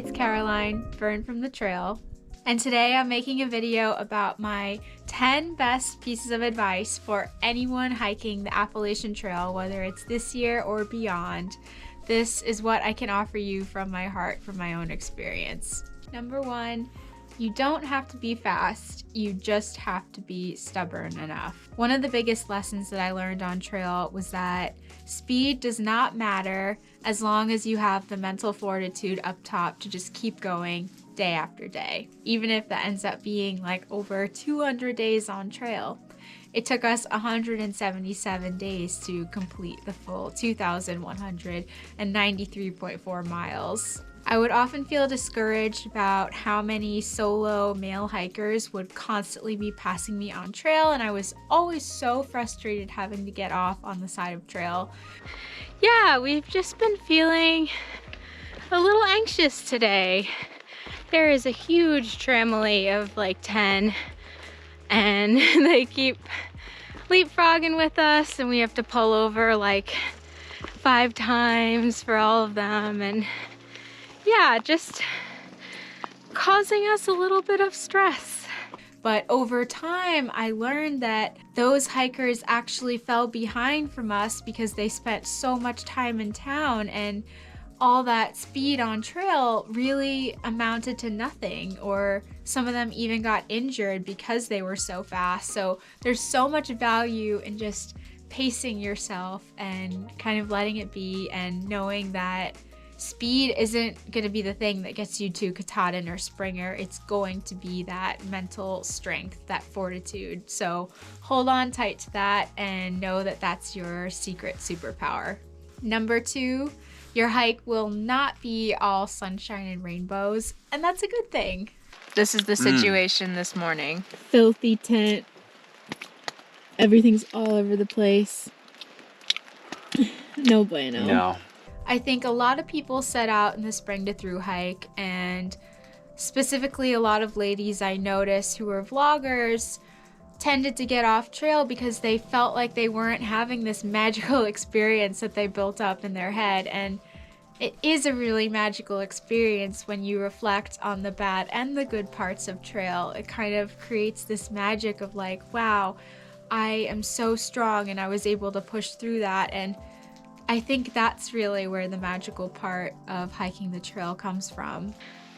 it's Caroline, Fern from the Trail, and today I'm making a video about my 10 best pieces of advice for anyone hiking the Appalachian Trail, whether it's this year or beyond. This is what I can offer you from my heart, from my own experience. Number 1, you don't have to be fast, you just have to be stubborn enough. One of the biggest lessons that I learned on trail was that speed does not matter as long as you have the mental fortitude up top to just keep going day after day, even if that ends up being like over 200 days on trail. It took us 177 days to complete the full 2,193.4 miles. I would often feel discouraged about how many solo male hikers would constantly be passing me on trail, and I was always so frustrated having to get off on the side of trail. Yeah, we've just been feeling a little anxious today. There is a huge tramily of like 10, and they keep leapfrogging with us, and we have to pull over like 5 times for all of them, and yeah, just causing us a little bit of stress. But over time, I learned that those hikers actually fell behind from us because they spent so much time in town, and all that speed on trail really amounted to nothing, or some of them even got injured because they were so fast. So there's so much value in just pacing yourself and kind of letting it be, and knowing that speed isn't going to be the thing that gets you to Katahdin or Springer. It's going to be that mental strength, that fortitude. So hold on tight to that and know that that's your secret superpower. Number 2, your hike will not be all sunshine and rainbows, and that's a good thing. This is the situation this morning. Filthy tent. Everything's all over the place. No bueno. No. I think a lot of people set out in the spring to thru hike, and specifically a lot of ladies I noticed who were vloggers tended to get off trail because they felt like they weren't having this magical experience that they built up in their head. And it is a really magical experience when you reflect on the bad and the good parts of trail. It kind of creates this magic of like, wow, I am so strong and I was able to push through that. And I think that's really where the magical part of hiking the trail comes from.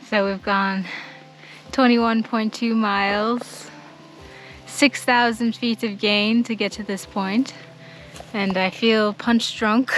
So we've gone 21.2 miles, 6,000 feet of gain to get to this point, and I feel punch drunk.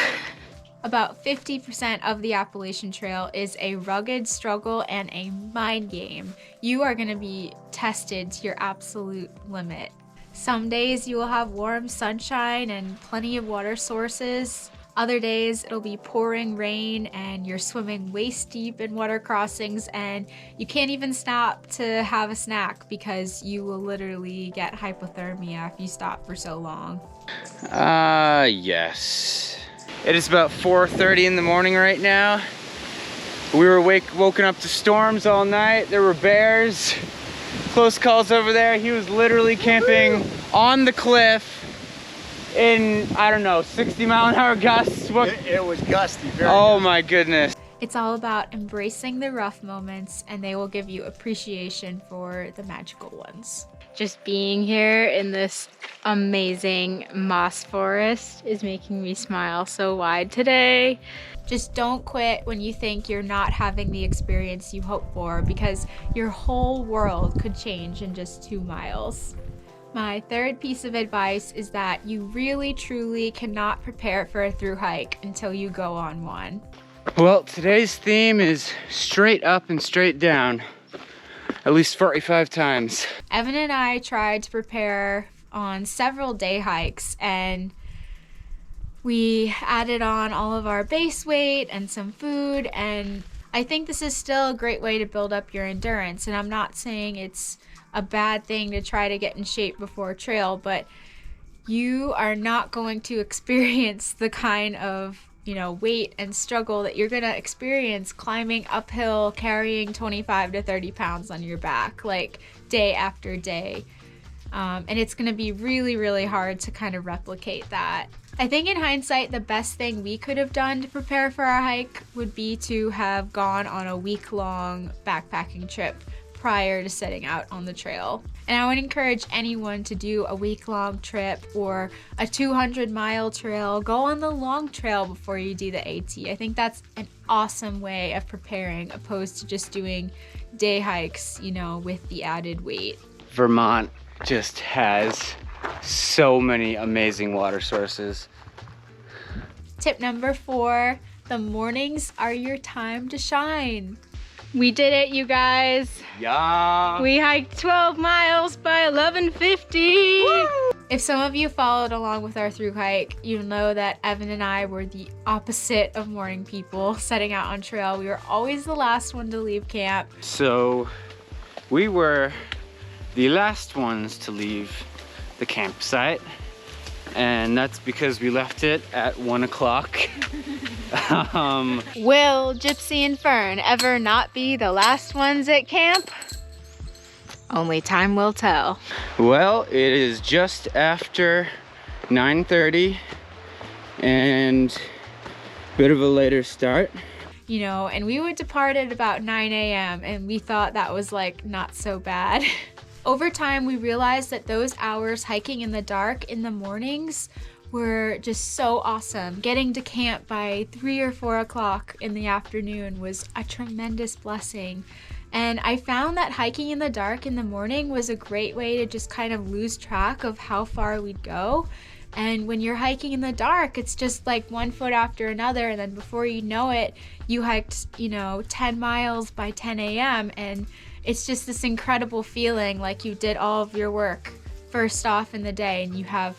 About 50% of the Appalachian Trail is a rugged struggle and a mind game. You are going to be tested to your absolute limit. Some days you will have warm sunshine and plenty of water sources. Other days it'll be pouring rain and you're swimming waist deep in water crossings, and you can't even stop to have a snack because you will literally get hypothermia if you stop for so long. Yes. It is about 4:30 in the morning right now. We were woken up to storms all night. There were bears, close calls over there. He was literally camping on the cliff in, I don't know, 60-mile-an-hour gusts. It was gusty. Oh my goodness. It's all about embracing the rough moments, and they will give you appreciation for the magical ones. Just being here in this amazing moss forest is making me smile so wide today. Just don't quit when you think you're not having the experience you hope for, because your whole world could change in just 2 miles. My third piece of advice is that you really truly cannot prepare for a thru hike until you go on one. Well, today's theme is straight up and straight down, at least 45 times. Evan and I tried to prepare on several day hikes, and we added on all of our base weight and some food, and I think this is still a great way to build up your endurance. And I'm not saying it's a bad thing to try to get in shape before a trail, but you are not going to experience the kind of, weight and struggle that you're gonna experience climbing uphill carrying 25 to 30 pounds on your back, like day after day. And it's gonna be really, really hard to kind of replicate that. I think in hindsight, the best thing we could have done to prepare for our hike would be to have gone on a week-long backpacking trip prior to setting out on the trail. And I would encourage anyone to do a week-long trip or a 200-mile trail. Go on the long trail before you do the AT. I think that's an awesome way of preparing, opposed to just doing day hikes, you know, with the added weight. Vermont just has so many amazing water sources. Tip number 4, the mornings are your time to shine. We did it, you guys. Yeah. We hiked 12 miles by 11:50. Woo! If some of you followed along with our through hike, you know that Evan and I were the opposite of morning people setting out on trail. We were always the last one to leave camp. So we were the last ones to leave the campsite, and that's because we left it at 1 o'clock. Will Gypsy and Fern ever not be the last ones at camp? Only time will tell. Well, it is just after 9:30 and a bit of a later start. You know, and we would depart at about 9 a.m. and we thought that was like not so bad. Over time, we realized that those hours hiking in the dark in the mornings were just so awesome. Getting to camp by 3 or 4 o'clock in the afternoon was a tremendous blessing. And I found that hiking in the dark in the morning was a great way to just kind of lose track of how far we'd go. And when you're hiking in the dark, it's just like one foot after another, and then before you know it, you hiked, you know, 10 miles by 10 a.m. and it's just this incredible feeling like you did all of your work first off in the day, and you have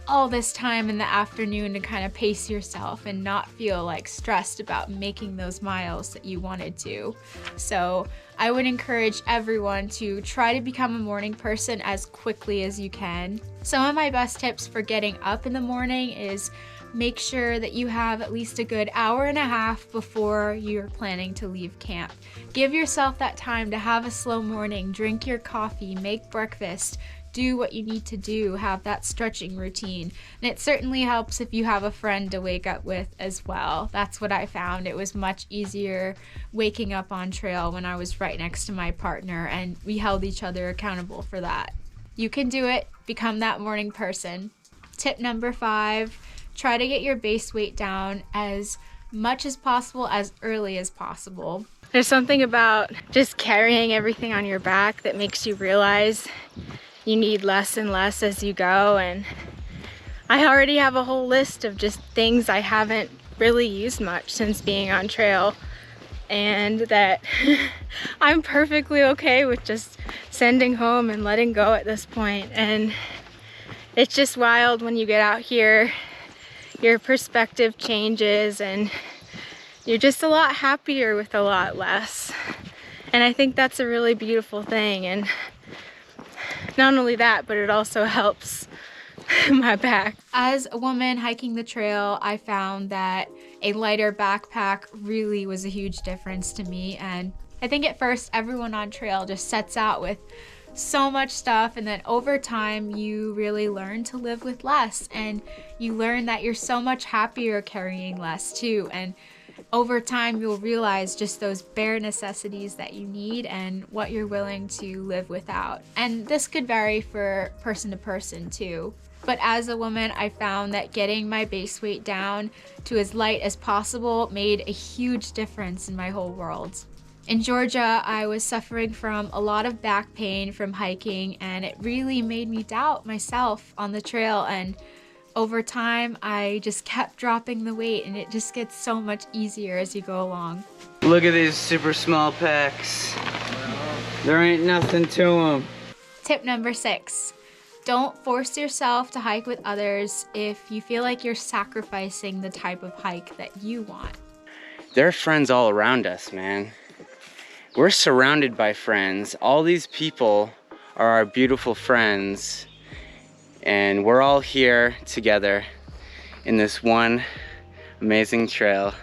all this time in the afternoon to kind of pace yourself and not feel like stressed about making those miles that you wanted to. So I would encourage everyone to try to become a morning person as quickly as you can. Some of my best tips for getting up in the morning is make sure that you have at least a good hour and a half before you're planning to leave camp. Give yourself that time to have a slow morning, drink your coffee, make breakfast, do what you need to do, have that stretching routine. And it certainly helps if you have a friend to wake up with as well. That's what I found. It was much easier waking up on trail when I was right next to my partner, and we held each other accountable for that. You can do it. Become that morning person. Tip number 5, try to get your base weight down as much as possible, as early as possible. There's something about just carrying everything on your back that makes you realize you need less and less as you go. And I already have a whole list of just things I haven't really used much since being on trail, and that I'm perfectly okay with just sending home and letting go at this point. And it's just wild when you get out here, your perspective changes and you're just a lot happier with a lot less. And I think that's a really beautiful thing. And not only that, but it also helps my back. As a woman hiking the trail, I found that a lighter backpack really was a huge difference to me. And I think at first everyone on trail just sets out with so much stuff, and then over time you really learn to live with less, and you learn that you're so much happier carrying less too. And over time you'll realize just those bare necessities that you need and what you're willing to live without. And this could vary for person to person too. But as a woman, I found that getting my base weight down to as light as possible made a huge difference in my whole world. In Georgia, I was suffering from a lot of back pain from hiking, and it really made me doubt myself on the trail. And over time, I just kept dropping the weight, and it just gets so much easier as you go along. Look at these super small packs. There ain't nothing to them. Tip number 6. Don't force yourself to hike with others if you feel like you're sacrificing the type of hike that you want. There are friends all around us, man. We're surrounded by friends. All these people are our beautiful friends, and we're all here together in this one amazing trail.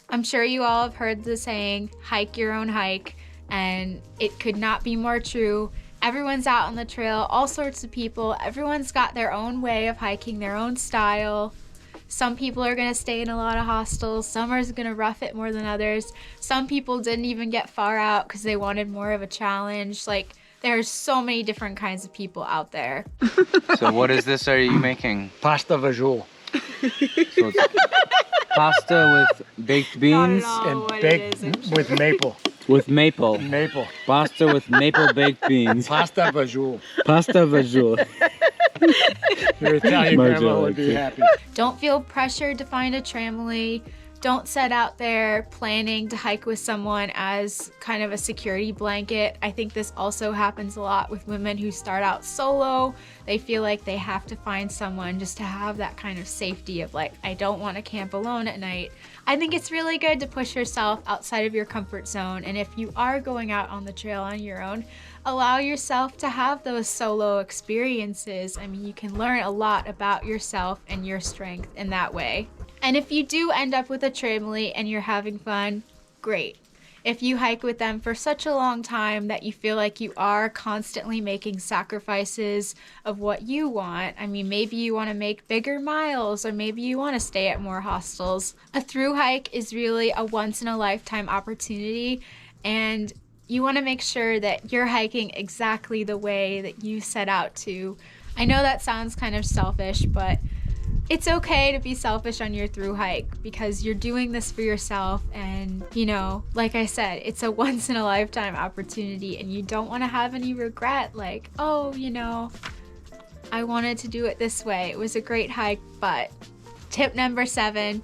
I'm sure you all have heard the saying, hike your own hike, and it could not be more true. Everyone's out on the trail, all sorts of people. Everyone's got their own way of hiking, their own style. Some people are gonna stay in a lot of hostels. Some are gonna rough it more than others. Some people didn't even get far out because they wanted more of a challenge. Like, there's so many different kinds of people out there. So what is this are you making? Pasta visual. So it's pasta with baked beans And baked with maple. with maple. Maple. Pasta with maple baked beans. Pasta visual. Pasta visual. Your Italian Mojo grandma would likes be it. happy. Don't feel pressured to find a tramily. Don't set out there planning to hike with someone as kind of a security blanket. I think this also happens a lot with women who start out solo. They feel like they have to find someone just to have that kind of safety of like, I don't want to camp alone at night. I think it's really good to push yourself outside of your comfort zone. And if you are going out on the trail on your own, allow yourself to have those solo experiences. I mean, you can learn a lot about yourself and your strength in that way. And if you do end up with a tramily and you're having fun, great. If you hike with them for such a long time that you feel like you are constantly making sacrifices of what you want, I mean, maybe you want to make bigger miles or maybe you want to stay at more hostels. A through hike is really a once in a lifetime opportunity, and you want to make sure that you're hiking exactly the way that you set out to. I know that sounds kind of selfish, but it's okay to be selfish on your through hike because you're doing this for yourself, and you know, like I said, it's a once in a lifetime opportunity and you don't want to have any regret like, oh, you know, I wanted to do it this way. It was a great hike. But tip number 7,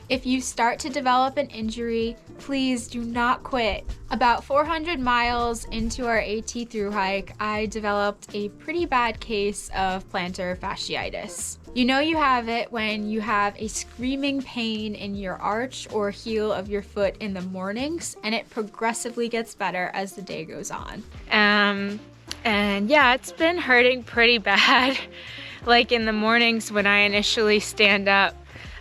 if you start to develop an injury, please do not quit. About 400 miles into our AT through hike, I developed a pretty bad case of plantar fasciitis. You know you have it when you have a screaming pain in your arch or heel of your foot in the mornings, and it progressively gets better as the day goes on. And yeah, it's been hurting pretty bad. Like in the mornings when I initially stand up,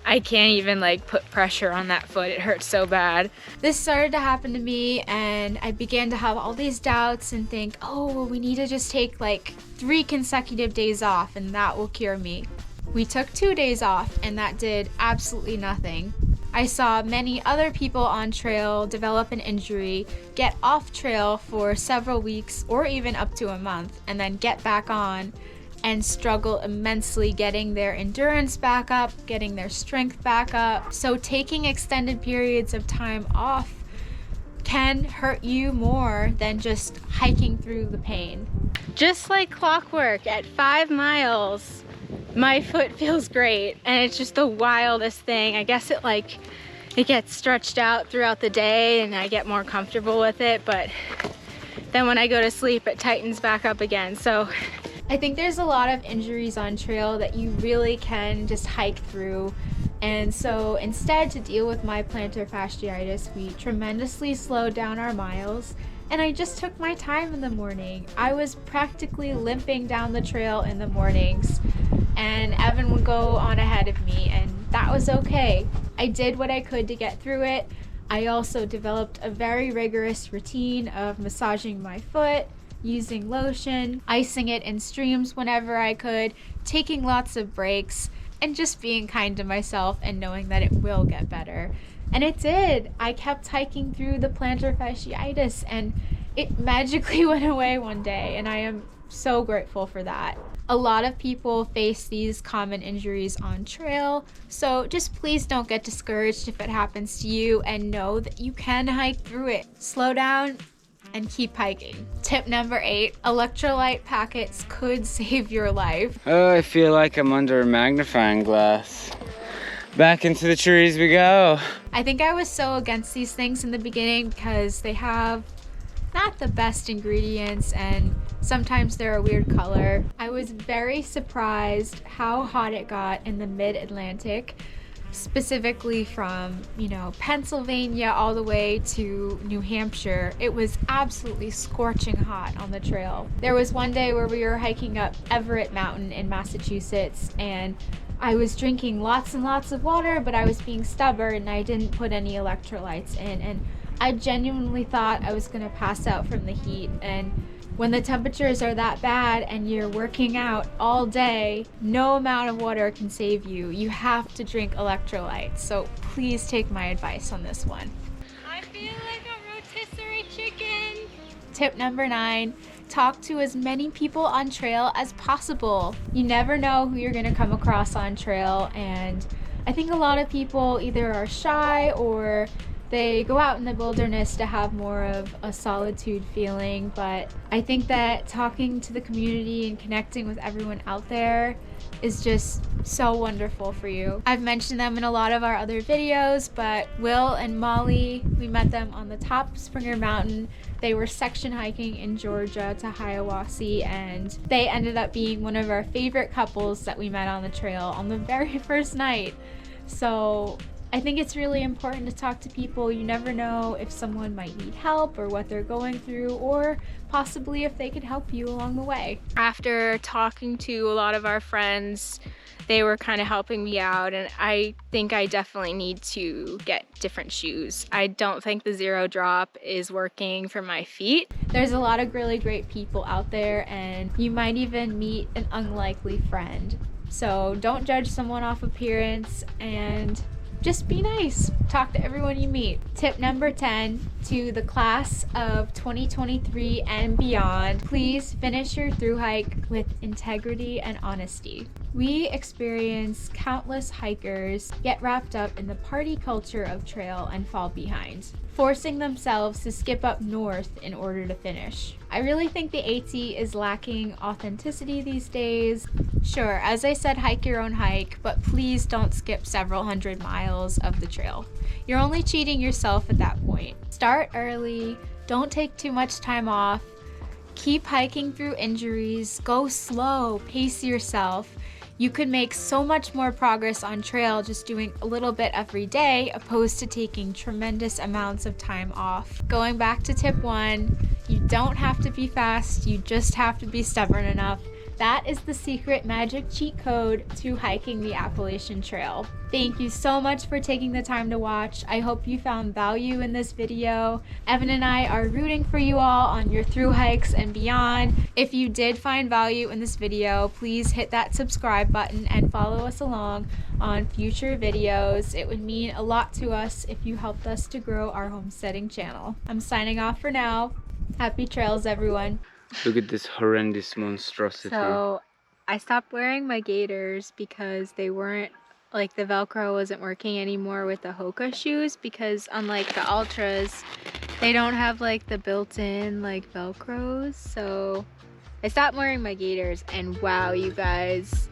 I can't even like put pressure on that foot. It hurts so bad. This started to happen to me, and I began to have all these doubts and think, oh, well, we need to just take like 3 consecutive days off and that will cure me. We took 2 days off and that did absolutely nothing. I saw many other people on trail develop an injury, get off trail for several weeks or even up to a month, and then get back on and struggle immensely getting their endurance back up, getting their strength back up. So taking extended periods of time off can hurt you more than just hiking through the pain. Just like clockwork, at 5 miles, my foot feels great, and it's just the wildest thing. I guess it gets stretched out throughout the day and I get more comfortable with it, but then when I go to sleep, it tightens back up again. So I think there's a lot of injuries on trail that you really can just hike through. And so instead, to deal with my plantar fasciitis, we tremendously slowed down our miles, and I just took my time in the morning. I was practically limping down the trail in the mornings, and Evan would go on ahead of me, and that was okay. I did what I could to get through it. I also developed a very rigorous routine of massaging my foot, using lotion, icing it in streams whenever I could, taking lots of breaks, and just being kind to myself and knowing that it will get better. And it did. I kept hiking through the plantar fasciitis and it magically went away one day, and I am so grateful for that. A lot of people face these common injuries on trail, so just please don't get discouraged if it happens to you, and know that you can hike through it. Slow down and keep hiking. Tip number 8, electrolyte packets could save your life. Oh, I feel like I'm under a magnifying glass. Back into the trees we go. I think I was so against these things in the beginning because they have not the best ingredients and sometimes they're a weird color. I was very surprised how hot it got in the mid-Atlantic, specifically from, Pennsylvania all the way to New Hampshire. It was absolutely scorching hot on the trail. There was one day where we were hiking up Everett Mountain in Massachusetts, and I was drinking lots and lots of water, but I was being stubborn and I didn't put any electrolytes in, and I genuinely thought I was gonna pass out from the heat. And When the temperatures are that bad and you're working out all day, no amount of water can save you. You have to drink electrolytes. So please take my advice on this one. I feel like a rotisserie chicken. Tip number 9, talk to as many people on trail as possible. You never know who you're gonna come across on trail, and I think a lot of people either are shy or they go out in the wilderness to have more of a solitude feeling, but I think that talking to the community and connecting with everyone out there is just so wonderful for you. I've mentioned them in a lot of our other videos, but Will and Molly, we met them on the top of Springer Mountain. They were section hiking in Georgia to Hiawassee, and they ended up being one of our favorite couples that we met on the trail on the very first night. So I think it's really important to talk to people. You never know if someone might need help or what they're going through, or possibly if they could help you along the way. After talking to a lot of our friends, they were kind of helping me out, and I think I definitely need to get different shoes. I don't think the Zero Drop is working for my feet. There's a lot of really great people out there, and you might even meet an unlikely friend. So don't judge someone off appearance, and just be nice. Talk to everyone you meet. Tip number 10 to the class of 2023 and beyond, please finish your thru hike with integrity and honesty. We experience countless hikers get wrapped up in the party culture of trail and fall behind, forcing themselves to skip up north in order to finish. I really think the AT is lacking authenticity these days. Sure, as I said, hike your own hike, but please don't skip several hundred miles of the trail. You're only cheating yourself at that point. Start early, don't take too much time off, keep hiking through injuries, go slow, pace yourself. You could make so much more progress on trail just doing a little bit every day, opposed to taking tremendous amounts of time off. Going back to tip 1, you don't have to be fast, you just have to be stubborn enough. That is the secret magic cheat code to hiking the Appalachian Trail. Thank you so much for taking the time to watch. I hope you found value in this video. Evan and I are rooting for you all on your thru hikes and beyond. If you did find value in this video, please hit that subscribe button and follow us along on future videos. It would mean a lot to us if you helped us to grow our homesteading channel. I'm signing off for now. Happy trails, everyone. Look at this horrendous monstrosity. So I stopped wearing my gaiters because they weren't, like, the Velcro wasn't working anymore with the Hoka shoes, because unlike the Ultras, they don't have like the built-in like Velcros. So I stopped wearing my gaiters, and wow, you guys,